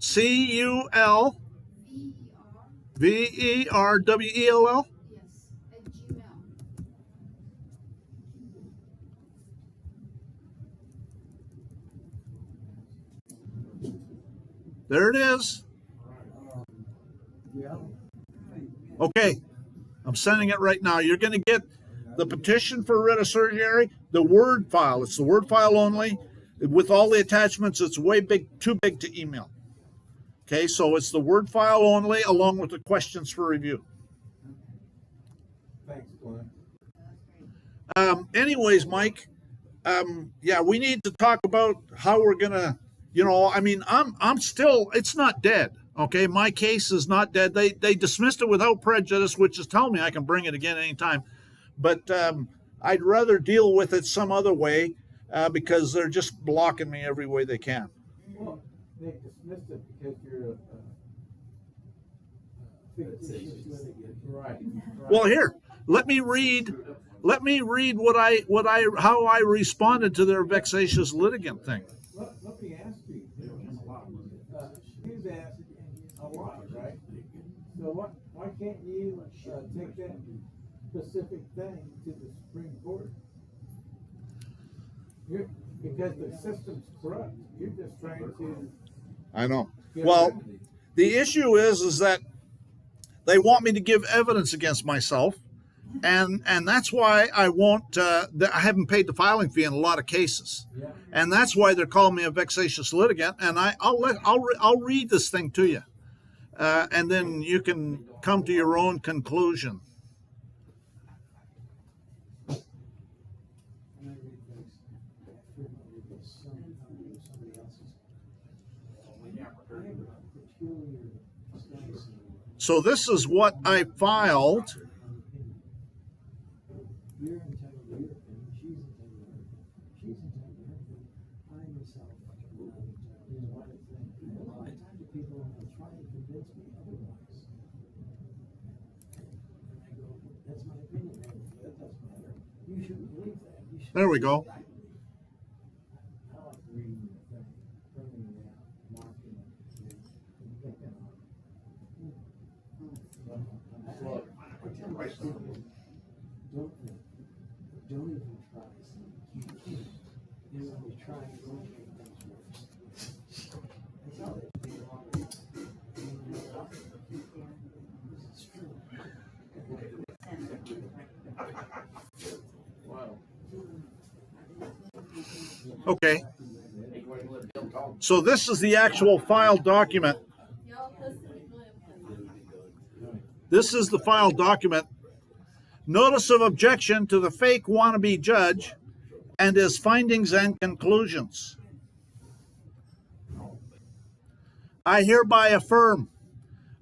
CUL VERWELL. Yes, at Gmail. There it is. Yeah. Okay. I'm sending it right now. You're going to get the petition for writ of certiorari, the Word file. It's the Word file only. With all the attachments, it's way too big to email. Okay, so it's the Word file only along with the questions for review. Thanks. Glenn. Anyways, Mike, yeah, we need to talk about how we're gonna, I mean, I'm still, it's not dead. Okay, my case is not dead. They dismissed it without prejudice, which is telling me I can bring it again anytime. But I'd rather deal with it some other way because they're just blocking me every way they can. Well, they dismissed it because you're right. Well, here, let me read how I responded to their vexatious litigant thing. Let me ask you. You've asked a lot, right? So why can't you take that specific thing to the Supreme Court? Because the system's corrupt. You're just trying to. I know. get Well, remedy. the issue is that they want me to give evidence against myself, and that's why I won't. I haven't paid the filing fee in a lot of cases, Yeah. and that's why they're calling me a vexatious litigant. And I'll read this thing to you, and then you can come to your own conclusion. So this is what I filed. You're entitled to your opinion, she's entitled to her opinion, she's entitled to her opinion, I myself am not entitled to one thing. And a lot of times people will try and convince me otherwise. And I go, that's my opinion, that doesn't matter, you shouldn't believe that, you should. There we go. I like reading the thing, bringing it out, marking it, and thinking on it. Don't even try. You know, we try and don't make things worse. That's all they do. It's true. Wow. Okay. So this is the actual file document. This is the file document. Notice of objection to the fake wannabe judge and his findings and conclusions. I hereby affirm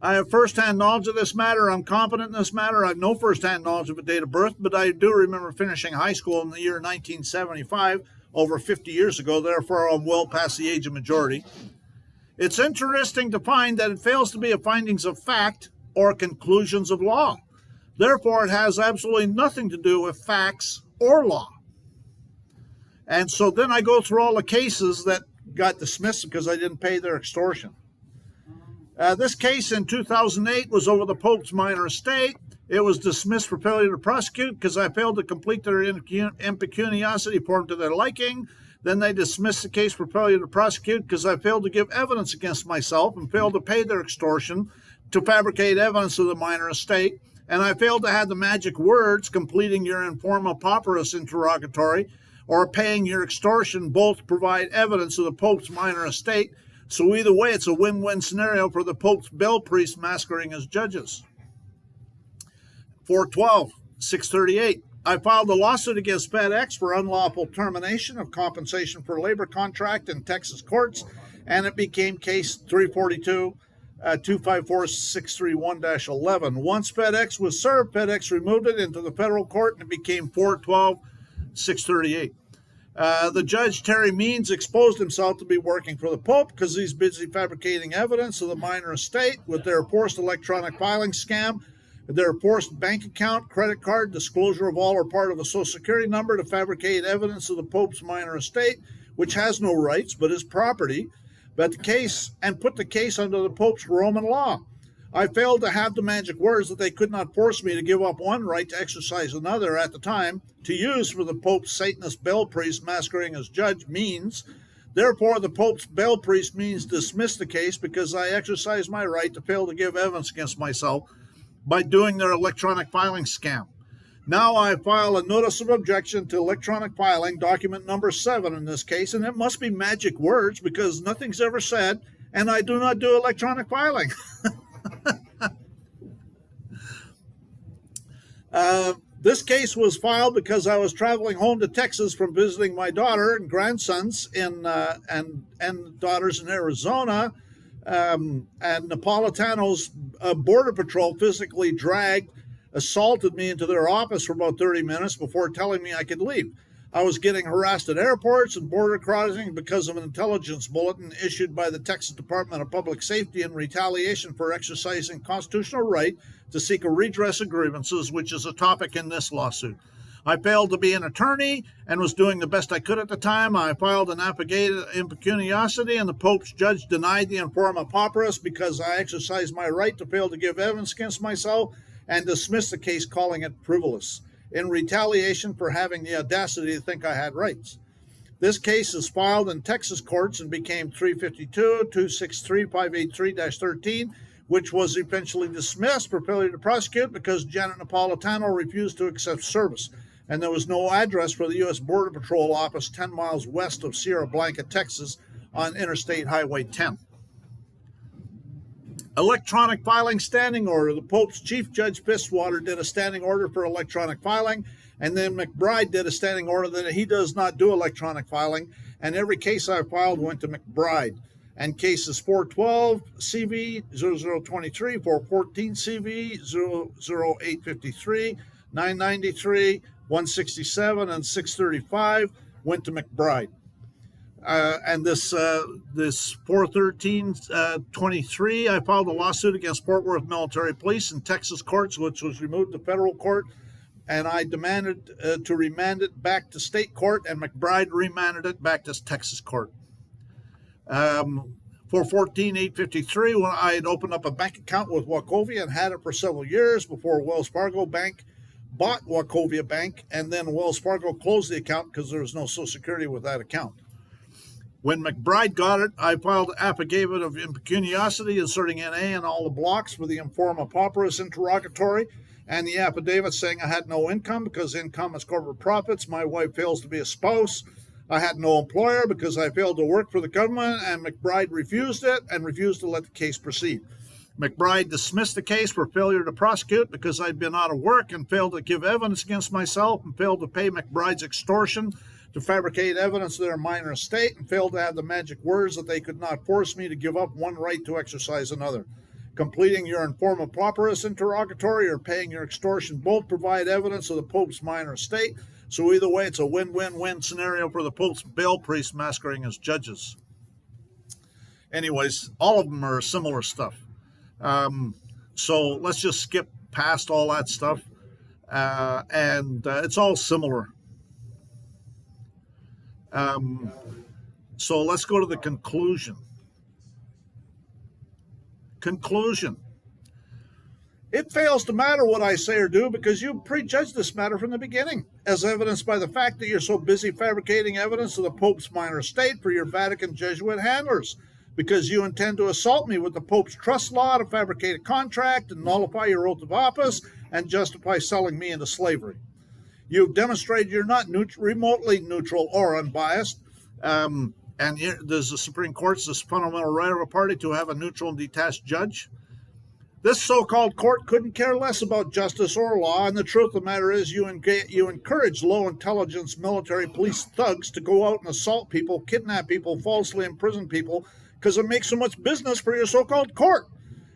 I have first-hand knowledge of this matter. I'm competent in this matter. I have no first-hand knowledge of a date of birth, but I do remember finishing high school in the year 1975, over 50 years ago. Therefore, I'm well past the age of majority. It's interesting to find that it fails to be a findings of fact or conclusions of law. Therefore, it has absolutely nothing to do with facts or law. And so then I go through all the cases that got dismissed because I didn't pay their extortion. This case in 2008 was over the Pope's minor estate. It was dismissed for failure to prosecute because I failed to complete their impecuniosity form to their liking. Then they dismissed the case for failure to prosecute because I failed to give evidence against myself and failed to pay their extortion to fabricate evidence of the minor estate. And I failed to have the magic words completing your informa pauperis interrogatory or paying your extortion both provide evidence of the Pope's minor estate. So either way, it's a win-win scenario for the Pope's bell priests masquerading as judges. 412-638. I filed a lawsuit against FedEx for unlawful termination of compensation for labor contract in Texas courts, and it became case 342. 254-631-11. Once FedEx was served, FedEx removed it into the federal court and it became 412-638. The judge, Terry Means, exposed himself to be working for the Pope because he's busy fabricating evidence of the minor estate with their forced electronic filing scam, their forced bank account, credit card, disclosure of all or part of a social security number to fabricate evidence of the Pope's minor estate, which has no rights but is property, but the case and put the case under the Pope's Roman law. I failed to have the magic words that they could not force me to give up one right to exercise another at the time to use for the Pope's Satanist bell priest masquerading as judge Means. Therefore, the Pope's bell priest Means dismissed the case because I exercised my right to fail to give evidence against myself by doing their electronic filing scam. Now I file a notice of objection to electronic filing, document number 7 in this case, and it must be magic words because nothing's ever said, and I do not do electronic filing. This case was filed because I was traveling home to Texas from visiting my daughter and grandsons and daughters in Arizona, and Napolitano's Border Patrol physically assaulted me into their office for about 30 minutes before telling me I could leave. I was getting harassed at airports and border crossing because of an intelligence bulletin issued by the Texas Department of Public Safety in retaliation for exercising constitutional right to seek a redress of grievances, which is a topic in this lawsuit. I failed to be an attorney and was doing the best I could at the time. I filed an affidavit of impecuniosity, and the Pope's judge denied the informa pauperis because I exercised my right to fail to give evidence against myself and dismissed the case, calling it frivolous, in retaliation for having the audacity to think I had rights. This case is filed in Texas courts and became 352-263-583-13, which was eventually dismissed for failure to prosecute because Janet Napolitano refused to accept service, and there was no address for the U.S. Border Patrol office 10 miles west of Sierra Blanca, Texas, on Interstate Highway 10. Electronic filing standing order. The Pope's Chief Judge Fitzwater did a standing order for electronic filing, and then McBride did a standing order that he does not do electronic filing, and every case I filed went to McBride. And cases 412 CV 0023, 414 CV 00853, 993, 167, and 635 went to McBride. And this 413-23, I filed a lawsuit against Fort Worth Military Police in Texas courts, which was removed to federal court, and I demanded to remand it back to state court, and McBride remanded it back to Texas court. 414-853, when I had opened up a bank account with Wachovia and had it for several years before Wells Fargo Bank bought Wachovia Bank, and then Wells Fargo closed the account because there was no Social Security with that account. When McBride got it, I filed an affidavit of impecuniosity asserting NA in all the blocks for the informa pauperis interrogatory, and the affidavit saying I had no income because income is corporate profits. My wife fails to be a spouse. I had no employer because I failed to work for the government, and McBride refused it and refused to let the case proceed. McBride dismissed the case for failure to prosecute because I'd been out of work and failed to give evidence against myself and failed to pay McBride's extortion to fabricate evidence of their minor estate and failed to have the magic words that they could not force me to give up one right to exercise another. Completing your informa pauperis interrogatory or paying your extortion both provide evidence of the Pope's minor estate, so either way it's a win-win-win scenario for the Pope's bail priests masquerading as judges. Anyways, all of them are similar stuff. So let's just skip past all that stuff, and it's all similar. So let's go to the conclusion. Conclusion. It fails to matter what I say or do because you prejudged this matter from the beginning, as evidenced by the fact that you're so busy fabricating evidence of the Pope's minor estate for your Vatican Jesuit handlers, because you intend to assault me with the Pope's trust law to fabricate a contract and nullify your oath of office and justify selling me into slavery. You've demonstrated you're not remotely neutral or unbiased, and there's the Supreme Court's this fundamental right of a party to have a neutral and detached judge. This so-called court couldn't care less about justice or law, and the truth of the matter is you encourage low-intelligence military police thugs to go out and assault people, kidnap people, falsely imprison people, because it makes so much business for your so-called court.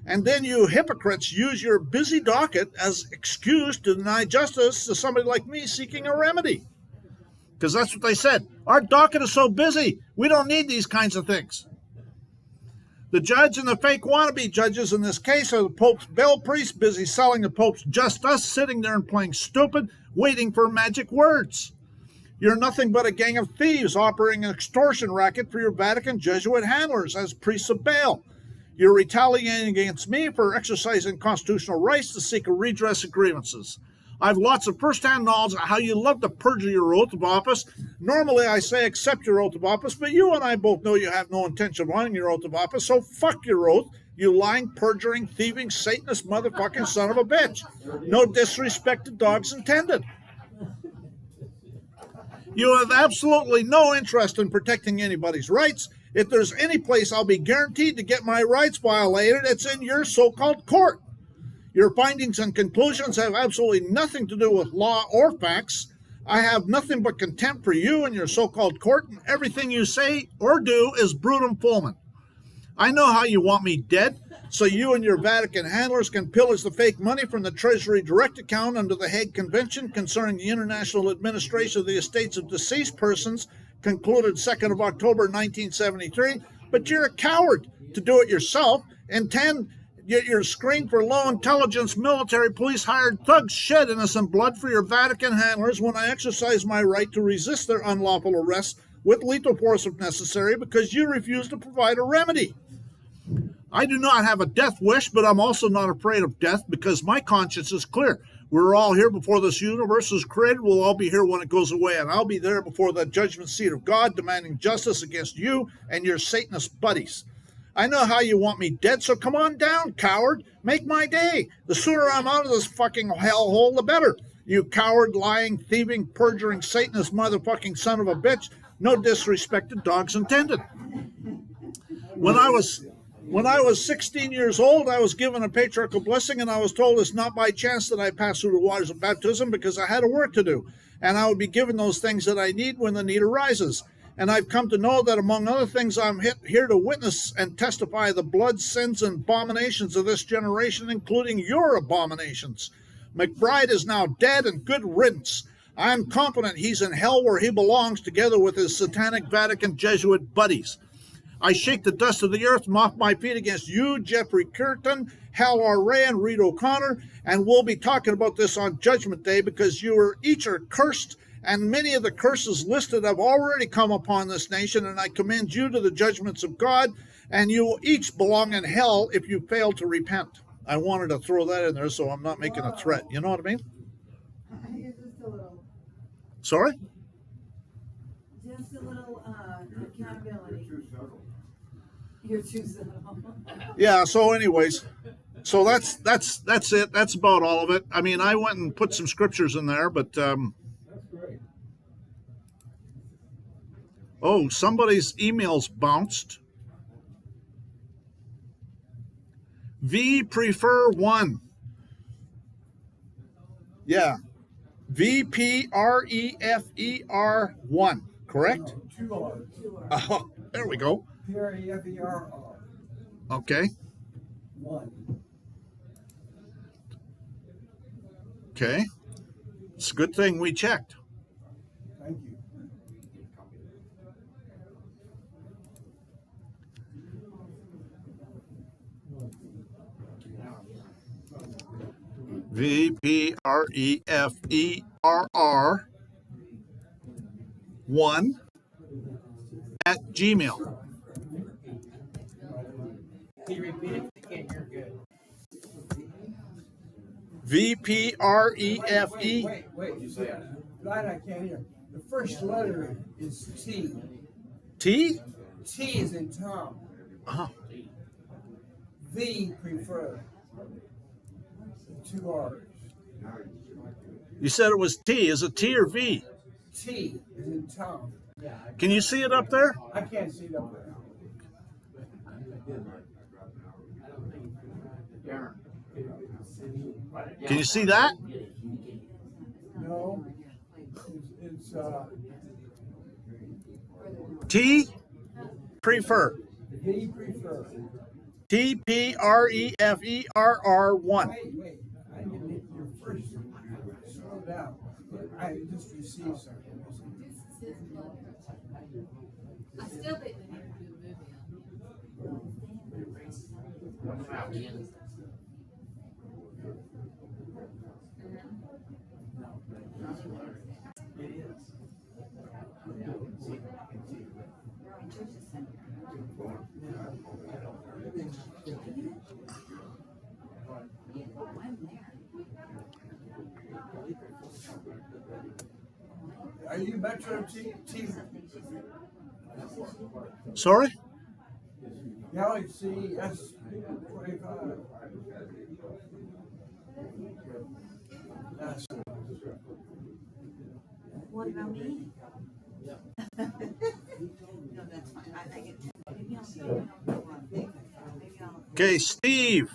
And then you hypocrites use your busy docket as excuse to deny justice to somebody like me seeking a remedy. Because that's what they said. Our docket is so busy, we don't need these kinds of things. The judge and the fake wannabe judges in this case are the Pope's bail priests busy selling the Pope's justice, sitting there and playing stupid, waiting for magic words. You're nothing but a gang of thieves operating an extortion racket for your Vatican Jesuit handlers as priests of Baal. You're retaliating against me for exercising constitutional rights to seek a redress of grievances. I have lots of first-hand knowledge of how you love to perjure your oath of office. Normally, I say accept your oath of office, but you and I both know you have no intention of honoring your oath of office, so fuck your oath, you lying, perjuring, thieving, Satanist motherfucking son of a bitch. No disrespect to dogs intended. You have absolutely no interest in protecting anybody's rights. If there's any place I'll be guaranteed to get my rights violated, it's in your so-called court. Your findings and conclusions have absolutely nothing to do with law or facts. I have nothing but contempt for you and your so-called court, and everything you say or do is brutum fulmen. I know how you want me dead, so you and your Vatican handlers can pillage the fake money from the Treasury direct account under the Hague Convention concerning the international administration of the estates of deceased persons, concluded 2nd of October 1973, but you're a coward to do it yourself. Yet your screen for low intelligence military police hired thugs shed innocent blood for your Vatican handlers when I exercise my right to resist their unlawful arrests with lethal force if necessary because you refuse to provide a remedy. I do not have a death wish, but I'm also not afraid of death because my conscience is clear. We're all here before this universe is created. We'll all be here when it goes away, and I'll be there before the judgment seat of God demanding justice against you and your Satanist buddies. I know how you want me dead, so come on down, coward. Make my day. The sooner I'm out of this fucking hellhole, the better. You coward, lying, thieving, perjuring, Satanist motherfucking son of a bitch. No disrespected dogs intended. When I was 16 years old, I was given a patriarchal blessing, and I was told it's not by chance that I passed through the waters of baptism because I had a work to do, and I would be given those things that I need when the need arises. And I've come to know that, among other things, I'm here to witness and testify the blood, sins, and abominations of this generation, including your abominations. McBride is now dead, and good riddance. I'm confident he's in hell where he belongs, together with his satanic Vatican Jesuit buddies. I shake the dust of the earth from off my feet against you, Jeffrey Curtin, Hal R. Ray, and Reed O'Connor, and we'll be talking about this on Judgment Day because you each are cursed, and many of the curses listed have already come upon this nation, and I commend you to the judgments of God, and you will each belong in hell if you fail to repent. I wanted to throw that in there so I'm not making a threat. You know what I mean? It's just a little, Sorry? just a little, accountability. You're too subtle. Yeah, so anyways, so that's it. That's about all of it. I mean, I went and put some scriptures in there, but That's great. oh, somebody's emails bounced. V prefer 1. Yeah. VPREFER 1, correct? Two R's. Oh, there we go. PREFERR. Okay. 1. Okay. It's a good thing we checked. Thank you. VPREFERR 1 at Gmail. Can you repeat it? I can't hear good. VPREFE. Wait. Glad I can't hear. The first letter is T. T? T is in Tom. Uh-huh. V prefer. 2 R's. You said it was T. Is it T or V? T is in Tom. Can you see it up there? I can't see it up there. Can you see that? No. It's T prefer. V prefer. TPREFERR 1. Wait. I didn't get your first. Slow down. I just received something. I still think we need to do a movie. Are you Metro T? Sorry? Galaxy S25. That's What about me? No, that's fine. I get, maybe I'll see you. Maybe I'll. Okay, Steve.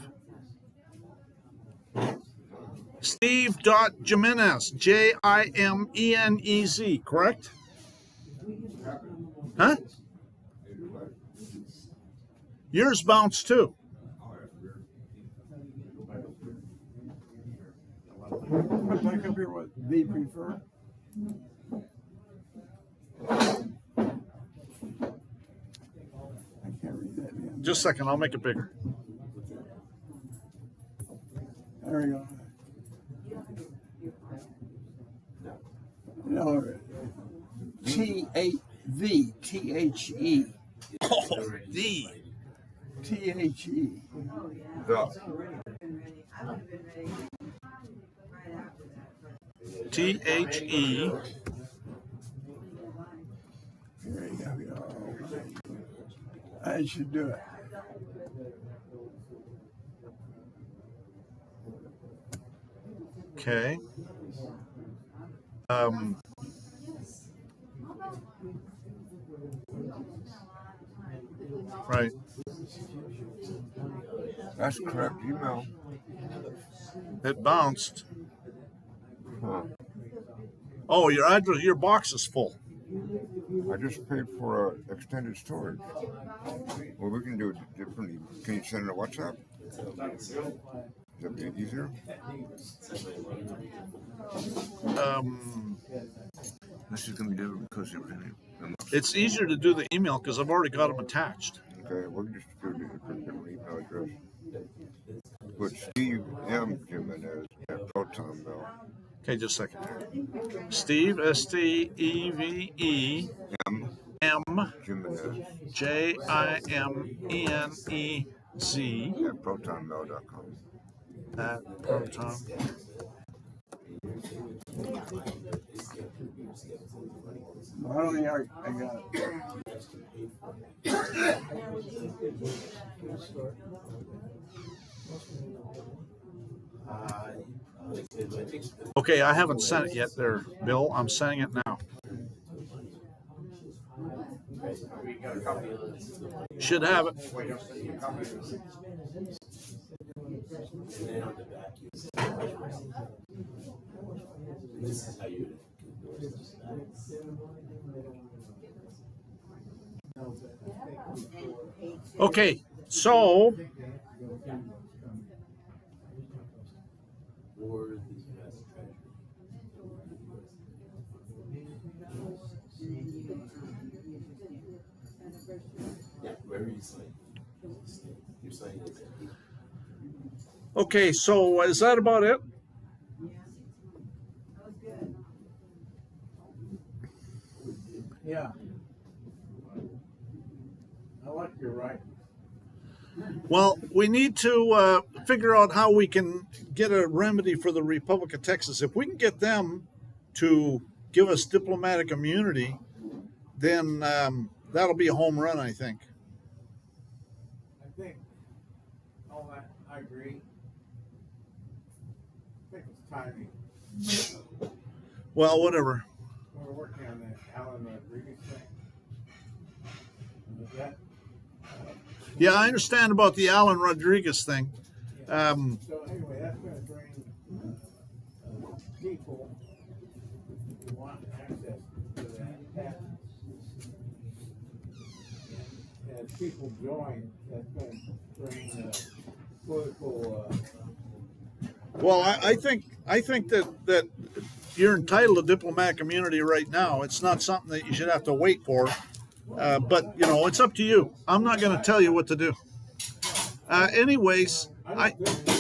Steve.Jimenez, Jimenez, correct? Huh? Yours bounced too. Put back up here what they prefer. I can't read that, man. Just a second, I'll make it bigger. There we go. No, T-A-V, T-H-E, Oh, the. T-H-E. Oh, yeah. The. I would have been ready right after that. T-H-E. There you go. I should do it. Okay. Right. That's correct email. It bounced. Huh. Oh, your address, your box is full. I just paid for extended storage. Well, we can do it differently. Can you send it on WhatsApp? Is that be easier? This is going to be different because It's easier to do the email because I've already got them attached. okay, we'll just do it for a different email address. Put Steve M. Jimenez at Proton Mail. Okay, just a second here. Steve, S-T-E-V-E, M. M, Jimenez J-I-M-E-N-E-Z at protonmail.com. at Proton. I don't think I got Okay, I haven't sent it yet there, Bill. I'm sending it now. Should have it. Okay, so okay, so is that about it? That was good. Yeah. I like your writing. Well, we need to figure out how we can get a remedy for the Republic of Texas. If we can get them to give us diplomatic immunity, then that'll be a home run, I think. I think all that, I agree. I think it's timing. Well, whatever. We're working on that Alan Rodriguez thing. Is that, Yeah, I understand about the Alan Rodriguez thing. so anyway, that's gonna bring people who want access to that patent. And as people join, that's gonna bring political, Well, I think that you're entitled to diplomatic immunity right now. It's not something that you should have to wait for. But you know, it's up to you. I'm not going to tell you what to do. Anyways, I don't think